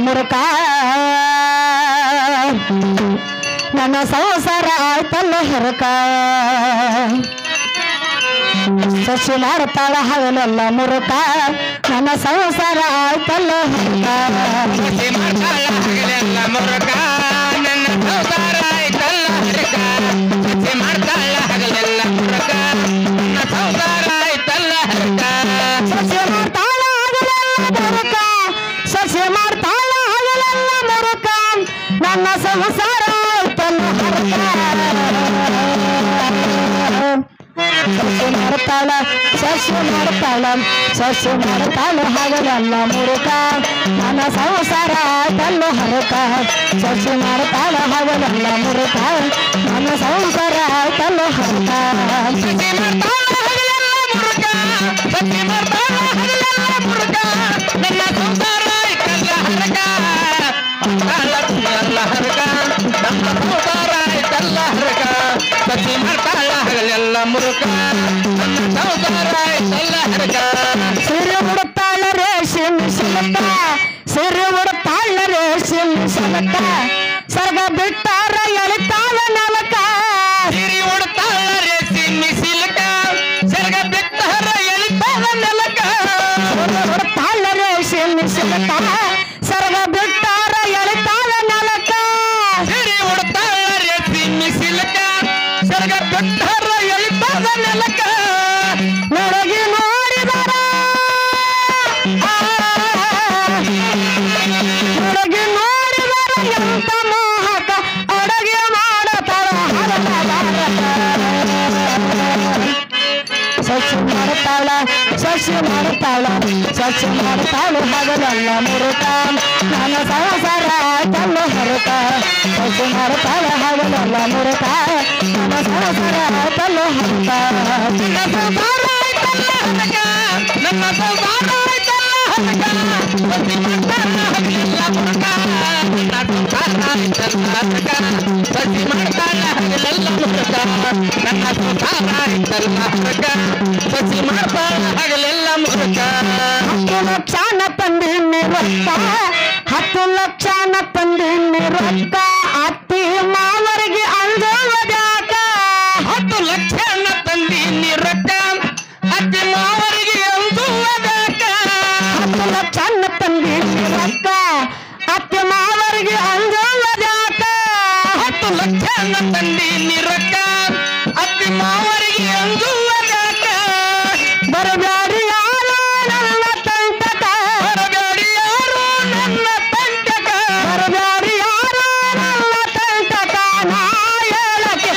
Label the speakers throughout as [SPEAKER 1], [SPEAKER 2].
[SPEAKER 1] ಮುರುಕ ನನ್ನ ಸಂಸಾರ ಆಯ್ತಲ್ಲ ಹರಕ ಸಸಿ ಮಾಡ್ತಾಳ ಹಗಲೆಲ್ಲ ಮುರುಕ ನನ್ನ ಸಂಸಾರ ಆಯ್ತಲ್ಲ ಹರಕ
[SPEAKER 2] ಸಸಿ ಮಾಡ್ತಾಳ ಹಗಲೆಲ್ಲ ಮುರುಕ ನನ್ನ ಸಂಸಾರ ಆಯ್ತಲ್ಲ ಹರಕ ಸಸಿ ಮಾಡ್ತಾಳ ಹಗಲೆಲ್ಲ ಮುರುಕ ನನ್ನ ಸಂಸಾರ ಆಯ್ತಲ್ಲ ಹರಕ
[SPEAKER 1] ಸಸಿ ಮಾಡ್ತಾಳ ಹಗಲೆಲ್ಲ ಮುರುಕ ಸಸಿ ಮಾಡ್ತಾಳ ಹಗಲೆಲ್ಲ ಮುರುಕ ನನ್ನ ಸಂಸಾರ ಆಯ್ತಲ್ಲ ಹರಕ ಸಸಿ ಮಾಡ್ತಾಳ ಸಸಿ ಮಾಡ್ತಾಳ ಹಗಲೆಲ್ಲ ಮುರುಕ ನನ್ನ ಸಂಸಾರ ಆಯ್ತಲ್ಲ ಹರಕ ಸಸಿ ಮಾಡ್ತಾಳ ಹಗಲೆಲ್ಲ ಮುರುಕ ನನ್ನ ಸಂಸಾರ ಆಯ್ತಲ್ಲ ಹರಕ
[SPEAKER 2] ಸಸಿ ಮಾಡ್ತಾಳ ಹಗಲೆಲ್ಲ ಮುರುಕ ಸಸಿ ಮಾಡ್ತಾಳ ಹಗಲೆಲ್ಲ ಮುರುಕ ನನ್ನ ಸಂಸಾರ ಆಯ್ತಲ್ಲ ಹರಕ ಆಯ್ತಲ್ಲ ಹರಕ ನನ್ನ ಸಂಸಾರ ಆಯ್ತಲ್ಲ ಹರಕ ಸಸಿ ಮಾಡ್ತಾಳ ಹಗಲೆಲ್ಲ ಮುರುಕ ನನ್ನ ಸಂಸಾರ ಆಯ್ತಲ್ಲ ಹರಕ
[SPEAKER 1] ಸಿರಿ ಉಡುತ್ತಾಳ ರೇಷನ್ ಸಿಲಕ ಸಿರಿ ಉಡುತ್ತಾಳ ರೇಷನ್ ಸಿಲಕ ಸರ್ಗ ಬಿಟ್ಟಾರ ಎಳಿತಾಳ ನಲಕ
[SPEAKER 2] ಸಿರಿ ಉಡ್ತಾಳ ರೇಸಿನ್ ಸಿಲಕ ಸರ್ಗ ಬಿಟ್ಟಾರ ಎಳಿತಾಳ ನಲಕ
[SPEAKER 1] ಉಡುತ್ತಾಳ ರೇಷನ್ ಸಿಲಕ ಸರ್ಗ ಬಿಟ್ಟಾರ ಎಳಿತಾಳ ನಲಕ
[SPEAKER 2] ಸಿರಿ ಉಡ್ತಾಳ ರೇಸಿನ್ ಸಿಲಕ ಸರ್ಗ ಬಿಟ್ಟಾರ ಎಳಿತಾಳ ನಲಕ
[SPEAKER 1] ನೊಳಗಿ ನೋಡಿದರ ನೊಳಗಿ ನೋಡಿದರ ಎಂತ ಮೋಹಕ ಅಡಗೆ ಮಾಡತಾಳ ಸಸಿ ಮಾಡ್ತಾಳ ಹಗಲೆಲ್ಲ ಮುರುಕ ನನ್ನ ಸಂಸಾರ ಆಯ್ತಲ್ಲ ಹರಕ ಸಸಿ ಮಾಡ್ತಾಳ ಹಗಲೆಲ್ಲ ಮುರುಕ ನನ್ನ ಸಂಸಾರ ಆಯ್ತಲ್ಲ ಹರಕ
[SPEAKER 2] ನನ್ನ ಸಂಸಾರ ಆಯ್ತಲ್ಲ ಹರಕ ನನ್ನ ಸಂಸಾರ ಆಯ್ತಲ್ಲ ಹರಕ ಸಸಿ ಮಾಡ್ತಾಳ ಹಗಲೆಲ್ಲ ಮುರುಕ ನನ್ನ ಸಂಸಾರ ಆಯ್ತಲ್ಲ ಹರಕ ಸಸಿ ಮಾಡ್ತಾಳ ಹಗಲೆಲ್ಲ ಮುರುಕ ನನ್ನ ಸಂಸಾರ ಆಯ್ತಲ್ಲ ಹರಕ ಸಸಿ ಮಾಡ್ತಾಳ ಹಗಲೆಲ್ಲ ಮುರುಕ
[SPEAKER 1] 10 ಲಕ್ಷನ ತಂದಿನಿ ರೊಕ್ಕ 10 ಲಕ್ಷನ ತಂದಿನಿ ರೊಕ್ಕ ಅತ್ತಿ ಮಾವರಿಗೆ ಅಂಜೋದ್ಯಾಕ
[SPEAKER 2] 10 ಲಕ್ಷನ ತಂದೀನಿ ರೊಕ್ಕ ಅತ್ತಿ ಮಾವರಿಗೆ ಅಂಜುವುದ್ಯಾಕ
[SPEAKER 1] 10 ಲಕ್ಷನ ತಂದಿನಿ ರೊಕ್ಕ ಅತ್ತಿ ಮಾವರಿಗೆ ಅಂಜೋದ್ಯಾಕ
[SPEAKER 2] 10 ಲಕ್ಷನ ತಂದೀನಿ ರೊಕ್ಕ ಅತ್ತಿ ಮಾವರಿಗೆ ಅಂಜುವುದ್ಯಾಕ
[SPEAKER 1] ಬರಬ್ಯಾಡಿ ಯಾರು ನನ್ನ ತಂಟಕ
[SPEAKER 2] ಬರಬೇಡಿ ಯಾರು ನನ್ನ ತಂಟಕ
[SPEAKER 1] ಬರಬ್ಯಾಡಿ ಯಾರು ನನ್ನ ತಂಟಕ ನಾ ಹೇಳಕ್ಕೆ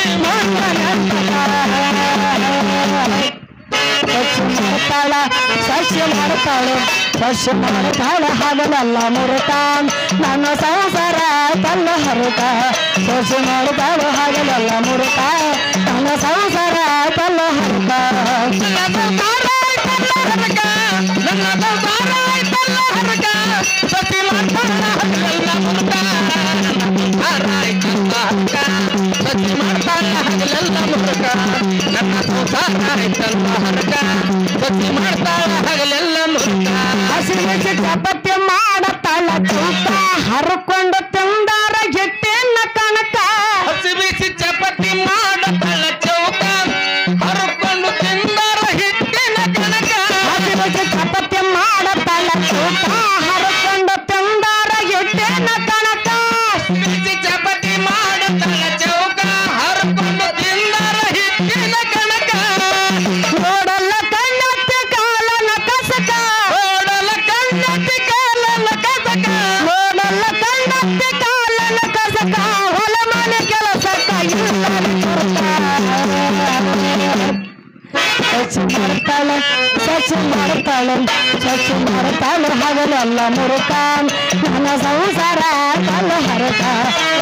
[SPEAKER 1] ಸಸಿ ಮಾಡ್ತಾಳ ಹಗಲೆಲ್ಲ ಮುರುಕ ನನ್ನ ಸಂಸಾರ ಆಯ್ತಲ್ಲ ಹರಕ ಸಸಿ ಮಾಡ್ತಾಳ ಹಗಲೆಲ್ಲ ಮುರುಕ ನನ್ನ ಸಂಸಾರ ಆಯ್ತಲ್ಲ ಹರಕ
[SPEAKER 2] ನನ್ನ ಸಂಸಾರ ಆಯ್ತಲ್ಲ ಹರಕ ನನ್ನ ಸಂಸಾರ ಆಯ್ತಲ್ಲ ಹರಕ ಸಸಿ ಮಾಡ್ತಾಳ ಹಗಲೆಲ್ಲ ಮುರುಕ ನನ್ನ ಸಂಸಾರ ಆಯ್ತಲ್ಲ ಹರಕ ಸಸಿ ಮಾಡ್ತಾಳ ಹಗಲೆಲ್ಲ ಮುರುಕ ನನ್ನ ಸಂಸಾರ ಆಯ್ತಲ್ಲ ಹರಕ ಸಸಿ ಮಾಡ್ತಾಳ ಹಗಲೆಲ್ಲ ಮುರುಕ
[SPEAKER 1] ಹಸಿಮಿಸಿ ಚಪಾತಿ ಮಾಡತಾಳ ಚೂಕ ಹರ್ಕೊಂಡು ತಿಂದಾರ ಗಿಟ್ಟಿನ ಕಣಕ
[SPEAKER 2] ಹಸಿ ಬಿಸಿ ಚಪಾತಿ ಮಾಡತಾಳ ಚೌಕ ಹರ್ಕೊಂಡು ತಿಂದಾರ ಹಿಟ್ಟಿನ ಕಣಕ
[SPEAKER 1] ಹಸಿಮಿಸಿ ಚಪಾತಿ ಮಾಡತಾಳ ಚೂಕ ಹರ್ಕೊಂಡು ತಿಂದಾರ ಗಿಟ್ಟಿನ ಕಣಕ
[SPEAKER 2] ಬಿಸಿ ಚಪಾತಿ ಮಾಡತಾಳ ಚೌಕ ಹರ್ಕೊಂಡು ತಿಂದಾರ ಹಿಟ್ಟಿನ ಕಣಕ
[SPEAKER 1] ನೋಡಲ್ಲ ಕಣ್ಣತ್ತಿ ಕಾಲನ ಕಸಕ
[SPEAKER 2] ಓಡಲ ಕಣ್ಣತ್ತಿ
[SPEAKER 1] ಸ್ವಚ್ಛ ಮಾಡ್ತಾಳೆ ಹಗಲೆಲ್ಲ ಮುರುಕ ನನ್ನ ಸಂಸಾರ ಕಲ್ಲ ಹರಕ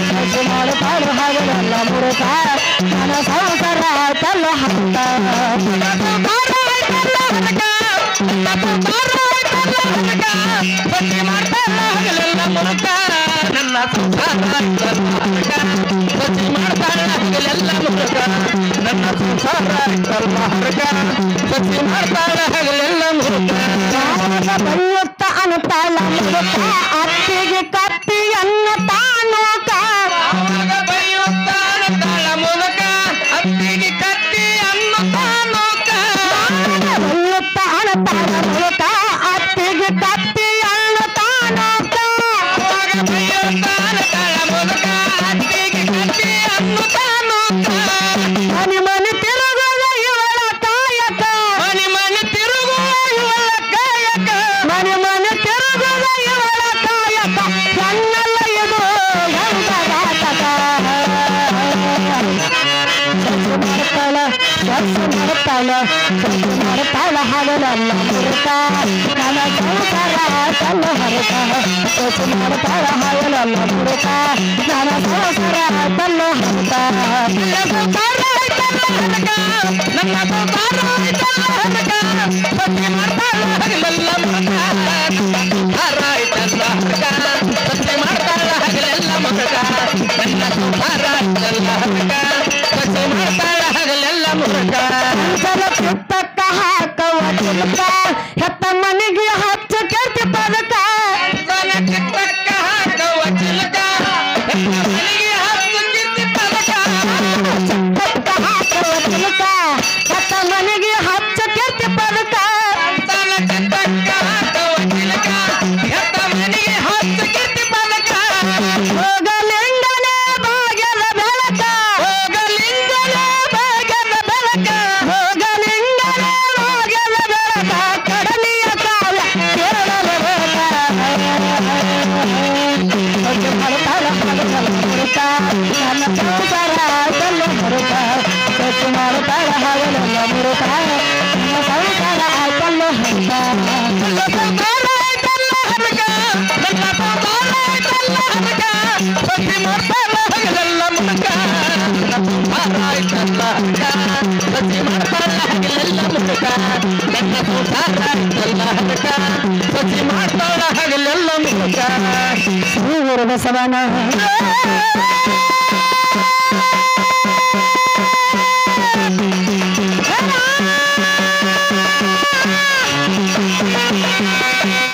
[SPEAKER 1] ಸ್ವಚ್ಛ ಮಾಡ್ತಾಳೆ ಹಗಲೆಲ್ಲ ಮುರುಕ ನನ್ನ ಸಂಸಾರ ಕಲ್ಲ ಹರಕ
[SPEAKER 2] ನನ್ನ ಸಂಸಾರ ಸತಿ ಮಾಡ್ತಾಳ ಹಗಲೆಲ್ಲ
[SPEAKER 1] ಬರೆಯುತ್ತ ಅನ್ನತಾಳ ಮುರುಕ ಅತ್ತಿಗೆ ಕತ್ತಿಯನ್ನ ತಾನೂಕ
[SPEAKER 2] ಬರೆಯುತ್ತ ಅನ್ನತಾಳ ಮುರುಕ ಅತ್ತಿಗೆ ಕತ್ತಿ ಅನ್ನು ತಾನೂಕ
[SPEAKER 1] ಬರೆಯುತ್ತ ಅನ್ನತಾಳ ಮುರುಕ ಅತ್ತಿಗೆ ಕತ್ತಿಯನ್ನ ತಾನೂಕ
[SPEAKER 2] ಬರೆಯುತ್ತ ಅನ್ನತಾಳ ಮುರುಕ ಅತ್ತಿಗೆ ಕತ್ತಿ ಅನ್ನು ತಾನೂಕ
[SPEAKER 1] ಮನೆ ಮನೆ ತಿರುಗುವ ಇವಳ ಕಾಯಕ
[SPEAKER 2] ಮನೆ ಮನೆ ತಿರುಗುವ ಇವಳ ಕಾಯಕ
[SPEAKER 1] ಮನೆ ಮನೆ ತಿರುಗುವ ಇವಳ ಕಾಯಕ ನನ್ನಲ್ಲ ಇದು ಎಂಬಗಾತಕ ಸ್ವಚ್ಛ ಮಾಡ್ತಾಳ ಹಗಲೆಲ್ಲ ಮುರುಕ ನನ್ನ ಸಂಸಾರ ಕಲ್ಲು ಹರಕ ಸ್ವಚ್ಛ ಮಾಡ್ತಾಳ ಹಗಲೆಲ್ಲ ಮುರುಕ ನನ್ನ ಸಂಸಾರ ಕಲ್ಲು ಹರಕ
[SPEAKER 2] ನನ್ನ ಸಂಸಾರ ಸತಿ ಮಾಡ್ತಾಳ ಹಗಲೆಲ್ಲ ಮುರುಕ ಸತಿ ಮಾಡ್ತಾಳ ಹಗಲೆಲ್ಲ ಮುರುಕ ನನ್ನ ಸಂಸಾರ ಸತಿ ಮಾಡ್ತಾಳ ಹಗಲೆಲ್ಲ ಮುರುಕ
[SPEAKER 1] ಚಿತ್ತಕ್ಕ ಹಾಕವ ಚಿಲಕ ಹೆತ್ತ ಮನೆಗೆ ಹಚ್ಚ ಕೆಟ್ಟ ಪದಕ
[SPEAKER 2] ಚಿತ್ತಕ್ಕ ಹಾಕವ ಚಿಲಕ ಮನೆಗೆ ಹಚ್ಚ ಕಿತ್ತಿ ಪದಕ
[SPEAKER 1] ಚಿತ್ತಕ್ಕ ಹಾಕವ ಚಿಲಕ ಹೆತ್ತ ಮನೆಗೆ ಹಚ್ಚ ಕೆಟ್ಟ ಪದಕ
[SPEAKER 2] ಚಿತ್ತಕ್ಕ ಹಾಕವ ಚಿಲಕ ಹೆತ್ತ ಮನೆಗೆ ಹಚ್ಚ ಕಿತ್ತಿ ಪದಕ
[SPEAKER 1] ಹೋಗಲಿಂಗನೇ ಭಾಗ್ಯದ ಬೆಳಕ
[SPEAKER 2] ಹೋಗಲಿಂಗನೇ ಭಾಗ್ಯದ ಬೆಳಕ
[SPEAKER 1] ಹೋಗಲಿಂಗನೇ ಭಾಗ್ಯದ ಬೆಳಕ ಕಡಲಿಯ ಕಾಲ ಕೇಳಲೇಬೇಕ ಸ್ವಚ್ಛ ಮಾಡ್ತಾಳ ಹಗಲೆಲ್ಲ ಮುರುಕ ನನ್ನ ಸಂಸಾರ ಕಲ್ಲ ಮುರುಕ ಸ್ವಚ್ಛ ಮಾಡ್ತಾಳ ಹಗಲೆಲ್ಲ ಮುರುಕ ನನ್ನ ಸಂಸಾರ ಕಲ್ಲ ಹರಕ
[SPEAKER 2] ಸತಿ ಮಾಡ್ತಾಳ ಹಗಲೆಲ್ಲ ಮುರುಕ ಸತಿ ಮಾಡ್ತಾಳ ಹಗಲೆಲ್ಲ ಮುರುಕ ನನ್ನ ಸಂಸಾರ ಸತಿ ಮಾಡ್ತಾಳ ಹಗಲೆಲ್ಲ ಮುರುಕ
[SPEAKER 1] ಶ್ರೀ ಗುರು ಬಸವನ